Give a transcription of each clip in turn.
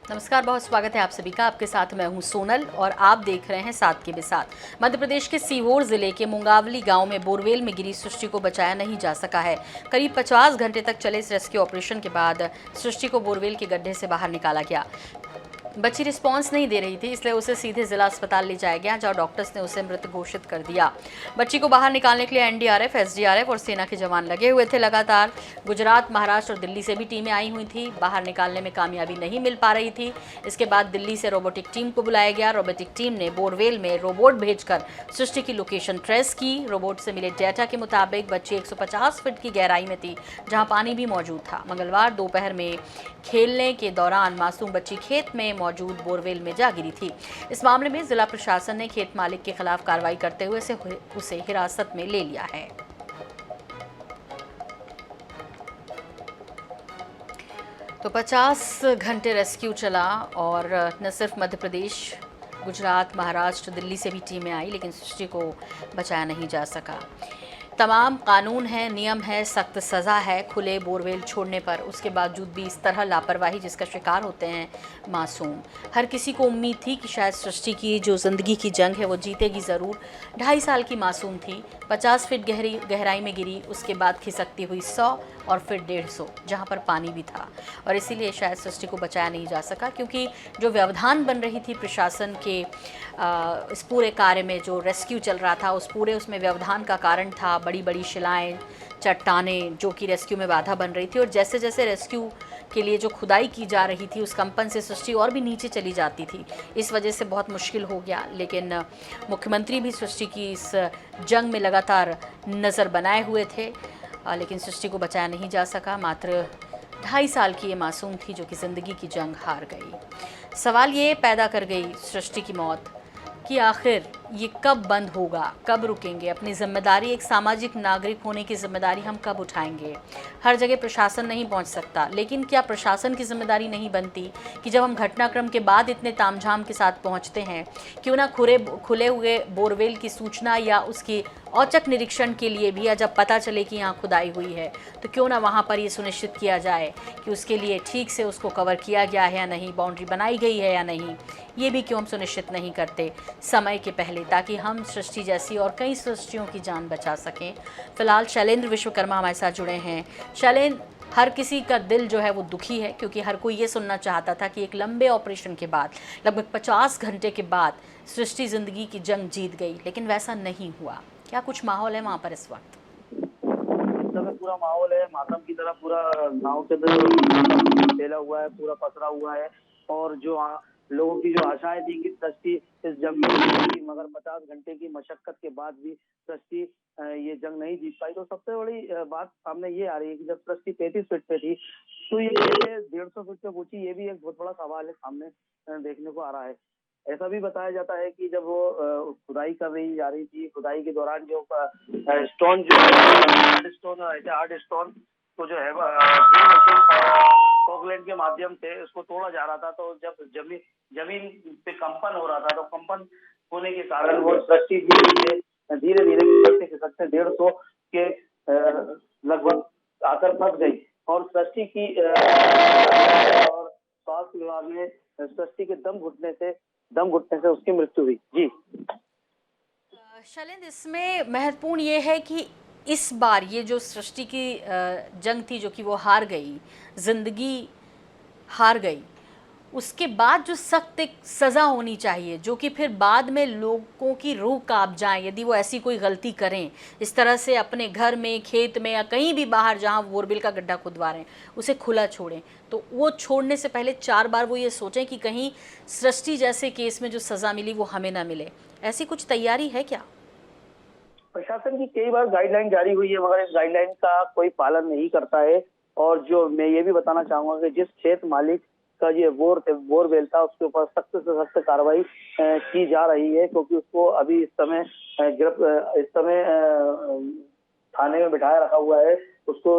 नमस्कार, बहुत स्वागत है आप सभी का। आपके साथ मैं हूं सोनल और आप देख रहे हैं साथ के साथ। मध्य प्रदेश के सीहोर जिले के मुंगावली गांव में बोरवेल में गिरी सृष्टि को बचाया नहीं जा सका है। करीब 50 घंटे तक चले इस रेस्क्यू ऑपरेशन के बाद सृष्टि को बोरवेल के गड्ढे से बाहर निकाला गया। बच्ची रिस्पांस नहीं दे रही थी, इसलिए उसे सीधे जिला अस्पताल ले जाया गया, जहां डॉक्टर्स ने उसे मृत घोषित कर दिया। बच्ची को बाहर निकालने के लिए एनडीआरएफ, एसडीआरएफ और सेना के जवान लगे हुए थे। लगातार गुजरात, महाराष्ट्र और दिल्ली से भी टीमें आई हुई थी। बाहर निकालने में कामयाबी नहीं मिल पा रही थी। इसके बाद दिल्ली से रोबोटिक टीम को बुलाया गया। रोबोटिक टीम ने बोरवेल में रोबोट भेजकर सृष्टि की लोकेशन ट्रेस की। रोबोट से मिले डेटा के मुताबिक बच्ची 150 फीट की गहराई में थी, जहां पानी भी मौजूद था। मंगलवार दोपहर में खेलने के दौरान मासूम बच्ची खेत में मौजूद बोरवेल में जा गिरी थी। इस मामले में जिला प्रशासन ने खेत मालिक के खिलाफ कार्रवाई करते हुए उसे हिरासत में ले लिया है। तो 50 घंटे रेस्क्यू चला और न सिर्फ मध्य प्रदेश, गुजरात, महाराष्ट्र, दिल्ली से भी टीमें आई, लेकिन सृष्टि को बचाया नहीं जा सका। तमाम कानून है, नियम है, सख्त सज़ा है खुले बोरवेल छोड़ने पर, उसके बावजूद भी इस तरह लापरवाही जिसका शिकार होते हैं मासूम। हर किसी को उम्मीद थी कि शायद सृष्टि की जो ज़िंदगी की जंग है वो जीतेगी ज़रूर। 2.5 साल की मासूम थी, 50 फीट गहराई में गिरी, उसके बाद खिसकती हुई 100 और फिर 150, जहाँ पर पानी भी था। और इसीलिए शायद सृष्टि को बचाया नहीं जा सका, क्योंकि जो व्यवधान बन रही थी प्रशासन के इस पूरे कार्य में, जो रेस्क्यू चल रहा था उसमें व्यवधान का कारण था बड़ी बड़ी शिलाएं, चट्टानें, जो कि रेस्क्यू में बाधा बन रही थी। और जैसे जैसे रेस्क्यू के लिए जो खुदाई की जा रही थी, उस कंपन से सृष्टि और भी नीचे चली जाती थी। इस वजह से बहुत मुश्किल हो गया। लेकिन मुख्यमंत्री भी सृष्टि की इस जंग में लगातार नज़र बनाए हुए थे, लेकिन सृष्टि को बचाया नहीं जा सका। मात्र 2.5 साल की ये मासूम थी जो कि ज़िंदगी की जंग हार गई। सवाल ये पैदा कर गई सृष्टि की मौत कि आखिर ये कब बंद होगा, कब रुकेंगे? अपनी जिम्मेदारी, एक सामाजिक नागरिक होने की जिम्मेदारी हम कब उठाएंगे? हर जगह प्रशासन नहीं पहुंच सकता, लेकिन क्या प्रशासन की जिम्मेदारी नहीं बनती कि जब हम घटनाक्रम के बाद इतने तामझाम के साथ पहुंचते हैं, क्यों ना खुले हुए बोरवेल की सूचना या उसकी औचक निरीक्षण के लिए भी, या जब पता चले कि यहाँ खुदाई हुई है, तो क्यों ना वहाँ पर ये सुनिश्चित किया जाए कि उसके लिए ठीक से उसको कवर किया गया है या नहीं, बाउंड्री बनाई गई है या नहीं। ये भी क्यों हम सुनिश्चित नहीं करते समय के पहले, ताकि हम सृष्टि जैसी और कई सृष्टियों की जान बचा सकें। फिलहाल शैलेंद्र विश्वकर्मा हमारे साथ जुड़े हैं। शैलेंद्र, हर किसी का दिल जो है वो दुखी है, क्योंकि हर कोई ये सुनना चाहता था कि एक लंबे ऑपरेशन के बाद, लगभग 50 घंटे के बाद सृष्टि ज़िंदगी की जंग जीत गई, लेकिन वैसा नहीं हुआ। क्या कुछ माहौल है वहाँ पर इस वक्त? पूरा माहौल है, मातम की तरह पूरा गांव के अंदर फैला हुआ है, पूरा पसरा हुआ है। और जो लोगों की जो आशाएं थी कि सृष्टि इस जंग में जीतेगी, मगर 50 घंटे की मशक्कत के बाद भी सृष्टि ये जंग नहीं जीत पाई। तो सबसे बड़ी बात सामने ये आ रही है कि जब सृष्टि 33 फीट पे थी, तो ये 150 फीट पे पहुंची, ये भी एक बहुत बड़ा सवाल है सामने देखने को आ रहा है। ऐसा भी बताया जाता है कि जब वो खुदाई कर रही जा रही थी, खुदाई के दौरान जो स्टोन, जो हार्ड स्टोन को जो है ड्रिल मशीन पॉकलैंड के माध्यम से उसको तोड़ा जा रहा था। तो जब जमीन पे कंपन हो रहा था, तो कंपन होने के कारण वो सृष्टि धीरे धीरे खिसकते 150 के लगभग आकर फंस गई। और सृष्टि की और स्वास्थ्य विभाग ने सृष्टि के दम घुटने से उसकी मृत्यु हुई। जी शैलेंद्र, इसमें महत्वपूर्ण ये है कि इस बार ये जो सृष्टि की जंग थी, जो कि वो हार गई, जिंदगी हार गई, उसके बाद जो सख्त एक सज़ा होनी चाहिए, जो कि फिर बाद में लोगों की रूह कांप जाए यदि वो ऐसी कोई गलती करें, इस तरह से अपने घर में, खेत में या कहीं भी बाहर जहां बोरवेल का गड्ढा खुदवा रहे हैं, उसे खुला छोड़ें। तो वो छोड़ने से पहले 4 बार वो ये सोचें कि कहीं सृष्टि जैसे केस में जो सज़ा मिली वो हमें ना मिले। ऐसी कुछ तैयारी है क्या? प्रशासन की कई बार गाइडलाइन जारी हुई है, मगर इस गाइडलाइन का कोई पालन नहीं करता है। और जो मैं ये भी बताना चाहूंगा कि जिस खेत मालिक का ये बोरवेल था, उसके ऊपर सख्त से सख्त कार्रवाई की जा रही है, क्योंकि उसको अभी इस समय थाने में बिठाया रखा हुआ है। उसको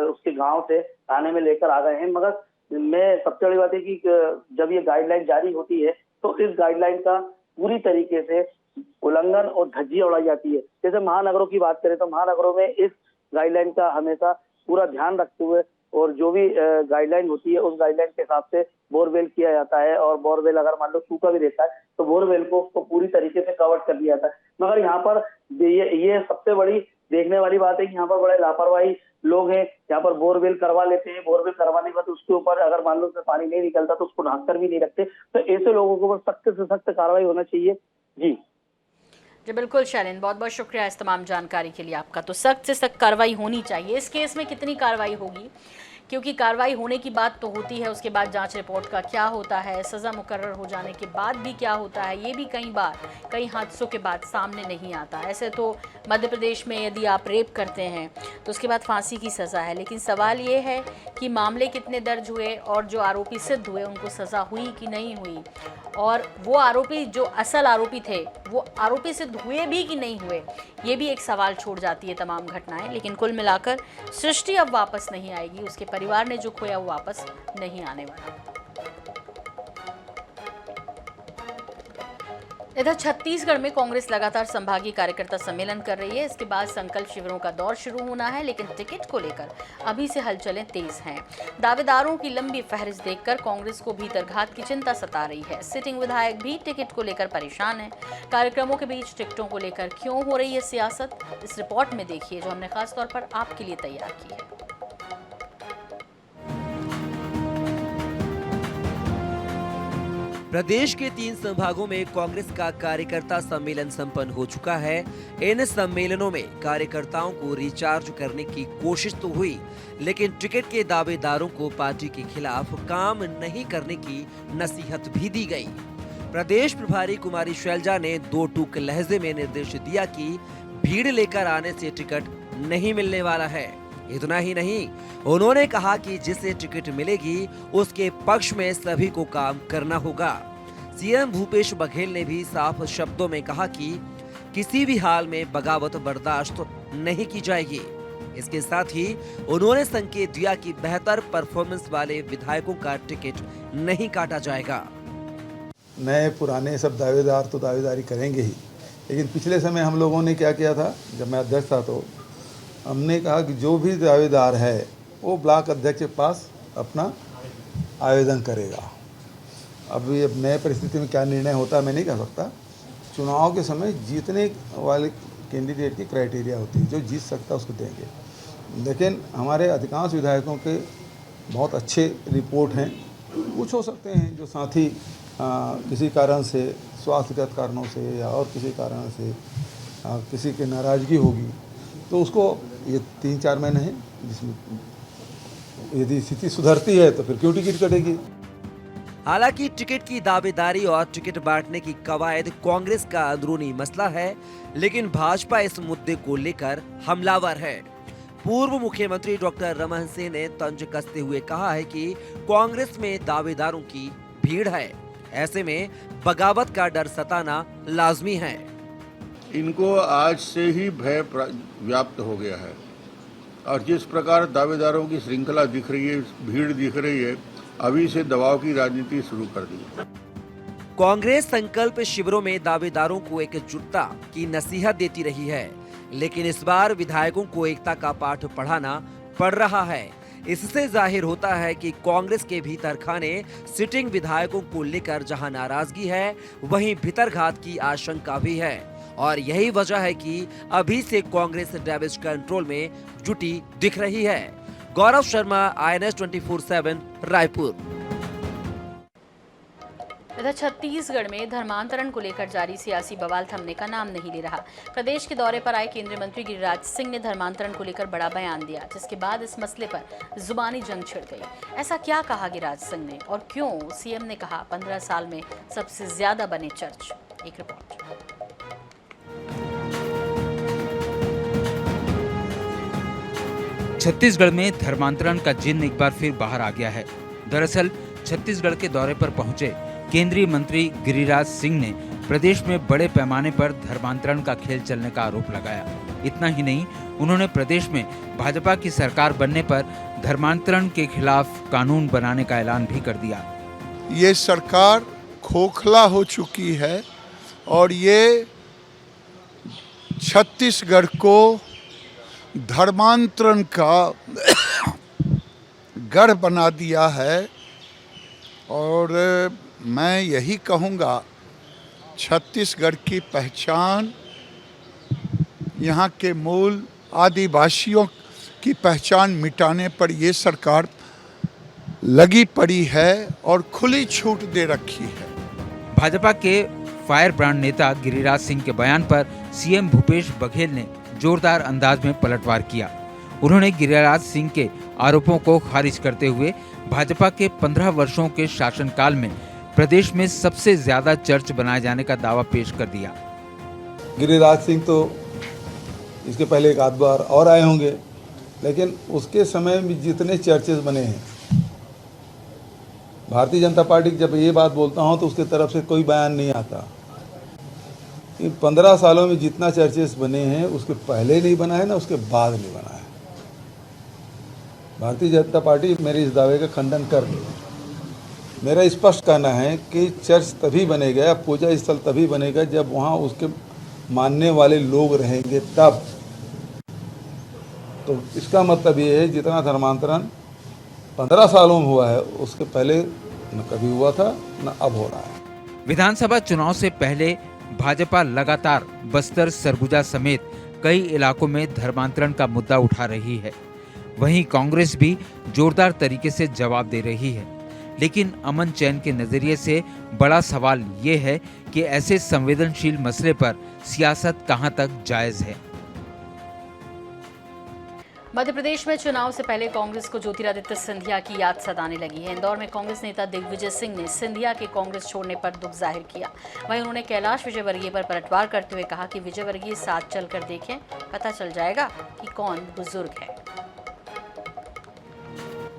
उसके गांव से थाने में लेकर आ गए हैं। मगर मैं सबसे बड़ी बात है कि जब ये गाइडलाइन जारी होती है, तो इस गाइडलाइन का पूरी तरीके से उल्लंघन और धज्जियां उड़ाई जाती है। जैसे महानगरों की बात करें, तो महानगरों में इस गाइडलाइन का हमेशा पूरा ध्यान रखते हुए, और जो भी गाइडलाइन होती है उस गाइडलाइन के हिसाब से बोरवेल किया जाता है, और बोरवेल अगर मान लो सूखा भी रहता है तो बोरवेल को उसको पूरी तरीके से कवर कर दिया जाता है। मगर यहाँ पर ये सबसे बड़ी देखने वाली बात है कि यहाँ पर बड़े लापरवाही लोग हैं, यहाँ पर बोरवेल करवा लेते हैं, बोरवेल करवाने के बाद उसके ऊपर अगर मान लो उसमें पानी नहीं निकलता तो उसको ढांक कर भी नहीं रखते। तो ऐसे लोगों के ऊपर सख्त से सख्त कार्रवाई होना चाहिए। जी जी बिल्कुल शैलेंद्र, बहुत बहुत शुक्रिया इस तमाम जानकारी के लिए आपका। तो सख्त से सख्त कार्रवाई होनी चाहिए। इस केस में कितनी कार्रवाई होगी, क्योंकि कार्रवाई होने की बात तो होती है, उसके बाद जांच रिपोर्ट का क्या होता है, सज़ा मुकर्रर हो जाने के बाद भी क्या होता है, ये भी कई बार कई हादसों के बाद सामने नहीं आता। ऐसे तो मध्य प्रदेश में यदि आप रेप करते हैं तो उसके बाद फांसी की सज़ा है, लेकिन सवाल ये है कि मामले कितने दर्ज हुए और जो आरोपी सिद्ध हुए उनको सज़ा हुई कि नहीं हुई, और वो आरोपी जो असल आरोपी थे वो आरोपी सिद्ध हुए भी कि नहीं हुए, ये भी एक सवाल छोड़ जाती है तमाम घटनाएं। लेकिन कुल मिलाकर सृष्टि अब वापस नहीं आएगी, उसके परिवार ने जो खोया वो वापस नहीं आने वाला। इधर छत्तीसगढ़ में कांग्रेस लगातार संभागीय कार्यकर्ता सम्मेलन कर रही है। इसके बाद संकल्प शिविरों का दौर शुरू होना है, लेकिन टिकट को लेकर अभी से हलचलें तेज हैं। दावेदारों की लंबी फहरिस्त देखकर कांग्रेस को भीतरघात की चिंता सता रही है। सिटिंग विधायक भी टिकट को लेकर परेशान हैं। कार्यक्रमों के बीच टिकटों को लेकर क्यों हो रही है सियासत, इस रिपोर्ट में देखिए जो हमने खास तौर पर आपके लिए तैयार की है। प्रदेश के 3 संभागों में कांग्रेस का कार्यकर्ता सम्मेलन संपन्न हो चुका है। इन सम्मेलनों में कार्यकर्ताओं को रिचार्ज करने की कोशिश तो हुई, लेकिन टिकट के दावेदारों को पार्टी के खिलाफ काम नहीं करने की नसीहत भी दी गई। प्रदेश प्रभारी कुमारी शैलजा ने 2 टूक लहजे में निर्देश दिया कि भीड़ लेकर आने से टिकट नहीं मिलने वाला है। इतना ही नहीं, उन्होंने कहा कि जिसे टिकट मिलेगी उसके पक्ष में सभी को काम करना होगा। सीएम भूपेश बघेल ने भी साफ शब्दों में कहा कि किसी भी हाल में बगावत बर्दाश्त नहीं की जाएगी। इसके साथ ही उन्होंने संकेत दिया कि बेहतर परफॉर्मेंस वाले विधायकों का टिकट नहीं काटा जाएगा। नए पुराने सब दावेदार तो दावेदारी करेंगे ही, लेकिन पिछले समय हम लोगों ने क्या किया था, जब मैं अध्यक्ष था तो हमने कहा कि जो भी दावेदार है वो ब्लॉक अध्यक्ष के पास अपना आवेदन करेगा। अभी अब नए परिस्थिति में क्या निर्णय होता है मैं नहीं कह सकता। चुनाव के समय जीतने वाले कैंडिडेट की क्राइटेरिया होती है, जो जीत सकता है उसको देंगे। लेकिन हमारे अधिकांश विधायकों के बहुत अच्छे रिपोर्ट हैं। कुछ हो सकते हैं जो साथी किसी कारण से, स्वास्थ्यगत कारणों से या और किसी कारण से किसी की नाराज़गी होगी, तो उसको ये 3-4 महीने हैं जिसमें यदि स्थिति सुधरती है तो फिर क्यों टिकट कटेगी। हालांकि टिकट की दावेदारी और टिकट बांटने की कवायद कांग्रेस का अंदरूनी मसला है, लेकिन भाजपा इस मुद्दे को लेकर हमलावर है। पूर्व मुख्यमंत्री डॉक्टर रमन सिंह ने तंज कसते हुए कहा है कि कांग्रेस में दावेदारों की भीड़ है, ऐसे में बगावत का डर सताना लाजमी है। इनको आज से ही भय व्याप्त हो गया है, और जिस प्रकार दावेदारों की श्रृंखला दिख रही है, भीड़ दिख रही है, अभी से दबाव की राजनीति शुरू कर दी। कांग्रेस संकल्प शिविरों में दावेदारों को एकजुटता की नसीहत देती रही है, लेकिन इस बार विधायकों को एकता का पाठ पढ़ाना पड़ रहा है। इससे जाहिर होता है कि कांग्रेस के भीतर खाने सिटिंग विधायकों को लेकर जहां नाराजगी है, वहीं भीतरघात की आशंका भी है, और यही वजह है कि अभी से कांग्रेस डैमेज कंट्रोल में जुटी दिख रही है। गौरव शर्मा, INS 24/7 रायपुर। इधर छत्तीसगढ़ में धर्मांतरण को लेकर जारी सियासी बवाल थमने का नाम नहीं ले रहा। प्रदेश के दौरे पर आए केंद्रीय मंत्री गिरिराज सिंह ने धर्मांतरण को लेकर बड़ा बयान दिया, जिसके बाद इस मसले पर जुबानी जंग छिड़ गई। ऐसा क्या कहा गिरिराज सिंह ने और क्यों सीएम ने कहा 15 साल में सबसे ज्यादा बने चर्च? एक रिपोर्ट। छत्तीसगढ़ में धर्मांतरण का जिन्न एक बार फिर बाहर आ गया है। दरअसल छत्तीसगढ़ के दौरे पर पहुंचे केंद्रीय मंत्री गिरिराज सिंह ने प्रदेश में बड़े पैमाने पर धर्मांतरण का खेल चलने का आरोप लगाया। इतना ही नहीं, उन्होंने प्रदेश में भाजपा की सरकार बनने पर धर्मांतरण के खिलाफ कानून बनाने का ऐलान भी कर दिया। ये सरकार खोखला हो चुकी है और ये छत्तीसगढ़ को धर्मांतरण का गढ़ बना दिया है। और मैं यही कहूँगा, छत्तीसगढ़ की पहचान, यहाँ के मूल आदिवासियों की पहचान मिटाने पर ये सरकार लगी पड़ी है और खुली छूट दे रखी है। भाजपा के फायर ब्रांड नेता गिरिराज सिंह के बयान पर सीएम भूपेश बघेल ने जोरदार अंदाज में पलटवार किया। उन्होंने गिरिराज सिंह के आरोपों को खारिज करते हुए भाजपा के 15 वर्षों के शासनकाल में प्रदेश में सबसे ज्यादा चर्च बनाए जाने का दावा पेश कर दिया। गिरिराज सिंह तो इसके पहले एक आध बार और आए होंगे, लेकिन उसके समय में जितने चर्चेस बने हैं, भारतीय जनता पार्टी की जब ये बात बोलता हूँ तो उसके तरफ से कोई बयान नहीं आता। इन 15 सालों में जितना चर्चेस बने हैं उसके पहले नहीं बना है ना उसके बाद नहीं बना है। भारतीय जनता पार्टी मेरे इस दावे का खंडन कर दे। मेरा स्पष्ट कहना है कि चर्च तभी बनेगा, पूजा स्थल तभी बनेगा जब वहाँ उसके मानने वाले लोग रहेंगे तब। तो इसका मतलब ये है जितना धर्मांतरण 15 सालों में हुआ है उसके पहले न कभी हुआ था न अब हो रहा है। विधानसभा चुनाव से पहले भाजपा लगातार बस्तर, सरगुजा समेत कई इलाकों में धर्मांतरण का मुद्दा उठा रही है। वहीं कांग्रेस भी जोरदार तरीके से जवाब दे रही है। लेकिन अमन चैन के नजरिए से बड़ा सवाल ये है कि ऐसे संवेदनशील मसले पर सियासत कहां तक जायज है। मध्य प्रदेश में चुनाव से पहले कांग्रेस को ज्योतिरादित्य सिंधिया की याद सताने लगी है। इंदौर में कांग्रेस नेता दिग्विजय सिंह ने सिंधिया के कांग्रेस छोड़ने पर दुख जाहिर किया। वहीं उन्होंने कैलाश विजयवर्गीय पर पलटवार करते हुए कहा कि विजयवर्गीय साथ चलकर देखें, पता चल जाएगा कि कौन बुजुर्ग है।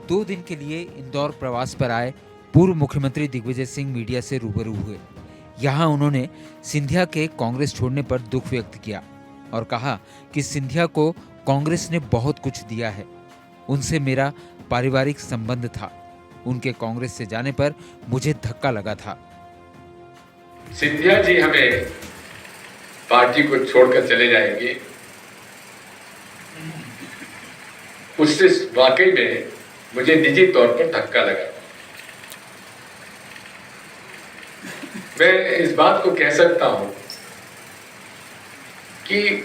2 दिन के लिए इंदौर प्रवास पर आए पूर्व मुख्यमंत्री दिग्विजय सिंह मीडिया से रूबरू हुए। यहां उन्होंने सिंधिया के कांग्रेस छोड़ने पर दुख व्यक्त किया और कहा कि सिंधिया को कांग्रेस ने बहुत कुछ दिया है। उनसे मेरा पारिवारिक संबंध था। उनके कांग्रेस से जाने पर मुझे धक्का लगा था। सिंधिया जी हमें पार्टी को छोड़कर चले जाएंगे, उससे वाकई में मुझे निजी तौर पर धक्का लगा। मैं इस बात को कह सकता हूं कि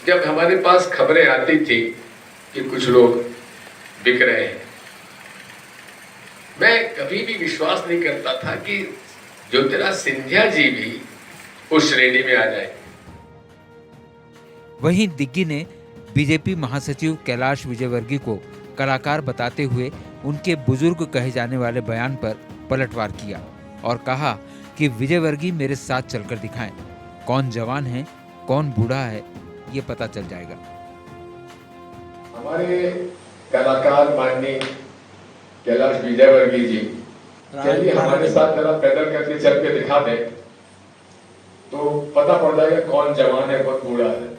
जब हमारे पास खबरें आती थी कि कुछ लोग बिक रहे हैं, मैं कभी भी विश्वास नहीं करता था कि ज्योतिराज सिंधिया जी भी उस श्रेणी में आ जाए। वहीं दिग्गी ने बीजेपी महासचिव कैलाश विजयवर्गीय को कलाकार बताते हुए उनके बुजुर्ग कहे जाने वाले बयान पर पलटवार किया और कहा कि विजयवर्गीय मेरे साथ चलकर दिखाएं, कौन जवान है कौन बूढ़ा है ये पता चल जाएगा। हमारे कलाकार माननीय कैलाश विजयवर्गीय जी यदि हमारे साथ जरा पैदल करके चल के दिखा दे तो पता पड़ जाएगा कौन जवान है कौन बूढ़ा है।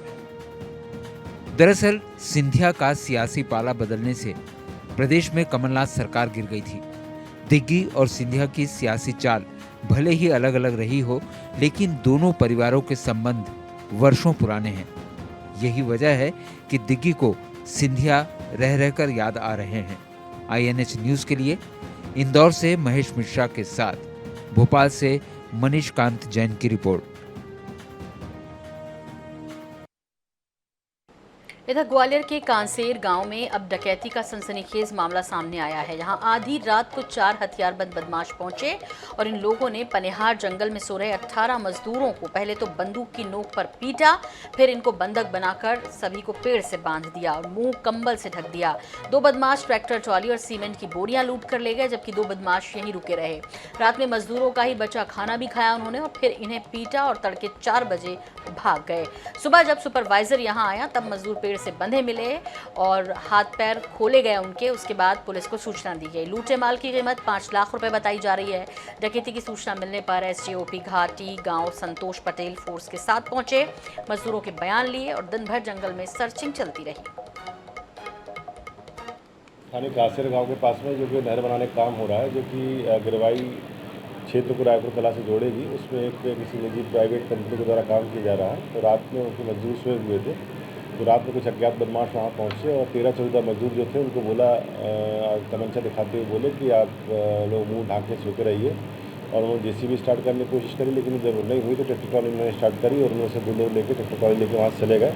दरअसल सिंधिया का सियासी पाला बदलने से प्रदेश में कमलनाथ सरकार गिर गई थी। दिग्गी और सिंधिया की सियासी चाल भले ही अलग अलग रही हो, लेकिन दोनों परिवारों के संबंध वर्षों पुराने हैं। यही वजह है कि दिग्गी को सिंधिया रह रहकर याद आ रहे हैं। INH न्यूज़ के लिए इंदौर से महेश मिश्रा के साथ भोपाल से मनीष कांत जैन की रिपोर्ट। इधर ग्वालियर के कांसेर गांव में अब डकैती का सनसनीखेज मामला सामने आया है। यहां आधी रात को 4 हथियारबंद बदमाश पहुंचे और इन लोगों ने पनिहार जंगल में सो रहे 18 मजदूरों को पहले तो बंदूक की नोक पर पीटा, फिर इनको बंधक बनाकर सभी को पेड़ से बांध दिया और मुंह कंबल से ढक दिया। 2 बदमाश ट्रैक्टर ट्रॉली और सीमेंट की बोरियां लूट कर ले गए, जबकि 2 बदमाश यहीं रुके रहे। रात में मजदूरों का ही बचा खाना भी खाया उन्होंने और फिर इन्हें पीटा और तड़के 4 बजे भाग गए। सुबह जब सुपरवाइजर यहां आया तब मजदूर पेड़ से बंधे मिले और हाथ पैर खोले गए उनके। उसके बाद पुलिस को सूचना दी गई। लूटे माल की कीमत 5 लाख रुपए बताई जा रही है। डकैती की सूचना मिलने पर SGOP घाटी गांव संतोष पटेल फोर्स के साथ पहुंचे, मजदूरों के बयान लिए और दिन भर जंगल में सर्चिंग चलती रही। थाने कासेर गांव के पास में जो कि नहर बनाने का काम हो रहा है, जो कि गिरवाई क्षेत्र को रायपुर कला से जोड़ेगी, उसमें एक किसी निजी प्राइवेट कंपनी के द्वारा काम किया जा रहा है। तो रात में उनके मजदूर सोए हुए थे तो रात में कुछ अज्ञात बदमाश वहाँ पहुँचे और 13-14 मजदूर जो थे उनको बोला, तमंचा दिखाते हुए बोले कि आप लोग मुंह ढाँक के सोते रहिए। और उन्होंने जेसीबी स्टार्ट करने की कोशिश करी, लेकिन जब नहीं हुई तो ट्रैक्टर ट्रॉली उन्होंने स्टार्ट करी और उन्होंने से बुलडोजर लेके ट्रैक्टर ट्रॉली लेके वहाँ से चले गए।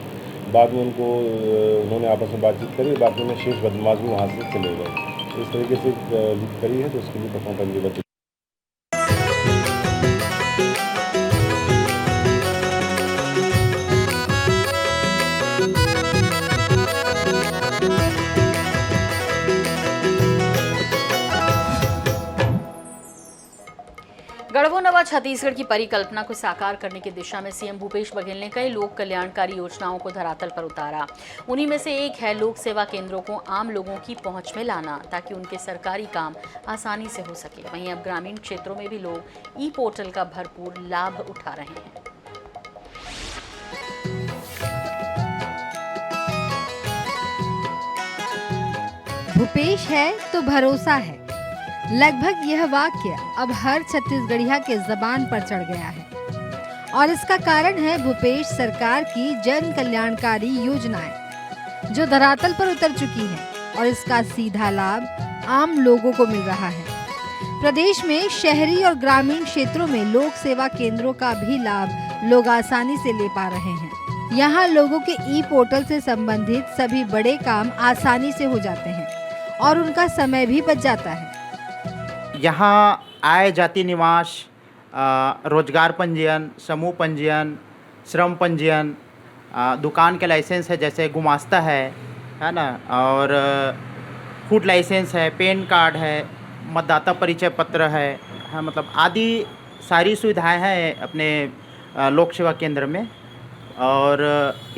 बाद में उन्होंने आपस में बातचीत करी, बाद में शेष बदमाश भी वहाँ से चले गए। इस तरीके से लूट करी है, तो उसके लिए परफॉर्म करने की बात। गढ़बो नवा छत्तीसगढ़ की परिकल्पना को साकार करने की दिशा में सीएम भूपेश बघेल ने कई लोक कल्याणकारी योजनाओं को धरातल पर उतारा। उन्हीं में से एक है लोक सेवा केंद्रों को आम लोगों की पहुंच में लाना, ताकि उनके सरकारी काम आसानी से हो सके। वहीं अब ग्रामीण क्षेत्रों में भी लोग ई पोर्टल का भरपूर लाभ उठा रहे हैं। भूपेश है तो भरोसा है, लगभग यह वाक्य अब हर छत्तीसगढ़िया के जबान पर चढ़ गया है। और इसका कारण है भूपेश सरकार की जन कल्याणकारी योजनाएं, जो धरातल पर उतर चुकी हैं और इसका सीधा लाभ आम लोगों को मिल रहा है। प्रदेश में शहरी और ग्रामीण क्षेत्रों में लोक सेवा केंद्रों का भी लाभ लोग आसानी से ले पा रहे हैं। यहाँ लोगों के ई पोर्टल से संबंधित सभी बड़े काम आसानी से हो जाते हैं और उनका समय भी बच जाता है। यहाँ आय जाति निवास, रोजगार पंजीयन, समूह पंजीयन, श्रम पंजीयन, दुकान के लाइसेंस है जैसे गुमास्ता है ना, और फूड लाइसेंस है, पैन कार्ड है, मतदाता परिचय पत्र है, मतलब आदि सारी सुविधाएं हैं अपने लोक सेवा केंद्र में। और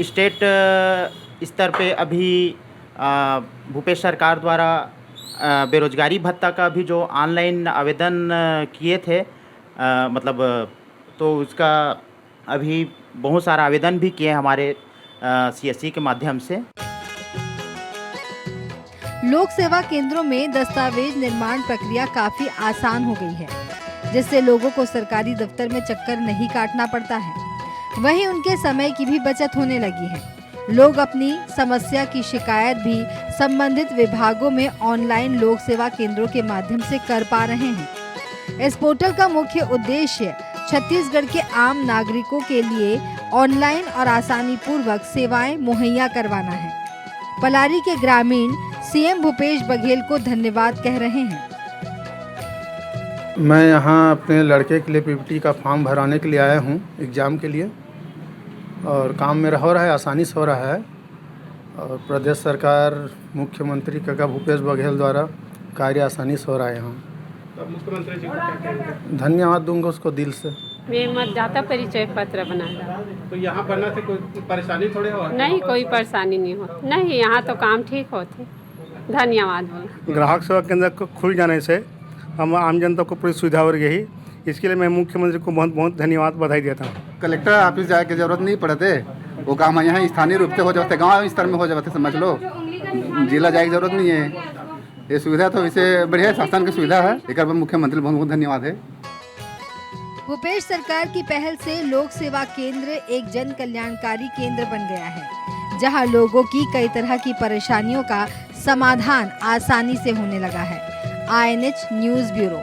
स्टेट स्तर पे अभी भूपेश सरकार द्वारा बेरोजगारी भत्ता का भी जो ऑनलाइन आवेदन किए थे, मतलब तो उसका अभी बहुत सारा आवेदन भी किए हमारे सीएससी के माध्यम से। लोक सेवा केंद्रों में दस्तावेज निर्माण प्रक्रिया काफी आसान हो गई है, जिससे लोगों को सरकारी दफ्तर में चक्कर नहीं काटना पड़ता है। वहीं उनके समय की भी बचत होने लगी है। लोग अपनी समस्या की शिकायत भी संबंधित विभागों में ऑनलाइन लोक सेवा केंद्रों के माध्यम से कर पा रहे हैं। इस पोर्टल का मुख्य उद्देश्य छत्तीसगढ़ के आम नागरिकों के लिए ऑनलाइन और आसानी पूर्वक सेवाएं मुहैया करवाना है। पलारी के ग्रामीण सीएम भूपेश बघेल को धन्यवाद कह रहे हैं। मैं यहाँ अपने लड़के के लिए पीपीटी का फॉर्म भराने के लिए आया हूँ एग्ज़ाम के लिए, और काम मेरा हो रहा है, आसानी से हो रहा है। और प्रदेश सरकार मुख्यमंत्री काका भूपेश बघेल द्वारा कार्य आसानी से हो रहा है यहाँ। तो मुख्यमंत्री जी को क्या कहेंगे? धन्यवाद दूंगा उसको दिल से। मैं मतदाता परिचय पत्र बनाना। तो यहाँ बनने से कोई परेशानी थोड़ी हो? नहीं, कोई परेशानी नहीं हो। नहीं, यहाँ तो काम ठीक होते। धन्यवाद बोला। ग्राहक सेवा केंद्र को खुल जाने से हम आम जनता को पूरी सुविधा हो रही, इसके लिए मैं मुख्यमंत्री को बहुत बहुत धन्यवाद बधाई देता हूँ। कलेक्टर ऑफिस जाए की जरूरत नहीं पड़ते, वो काम यहाँ स्थानीय रूप से हो जाते, गांव स्तर में हो जाते, समझ लो, जिला जाए की जरूरत नहीं है। ये सुविधा तो इसे बढ़िया शासन की सुविधा है, एक बार मुख्यमंत्री बहुत बहुत धन्यवाद है। भूपेश सरकार की पहल से लोक सेवा केंद्र एक जन कल्याणकारी केंद्र बन गया है, जहां लोगों की कई तरह की परेशानियों का समाधान आसानी से होने लगा है। INH news bureau.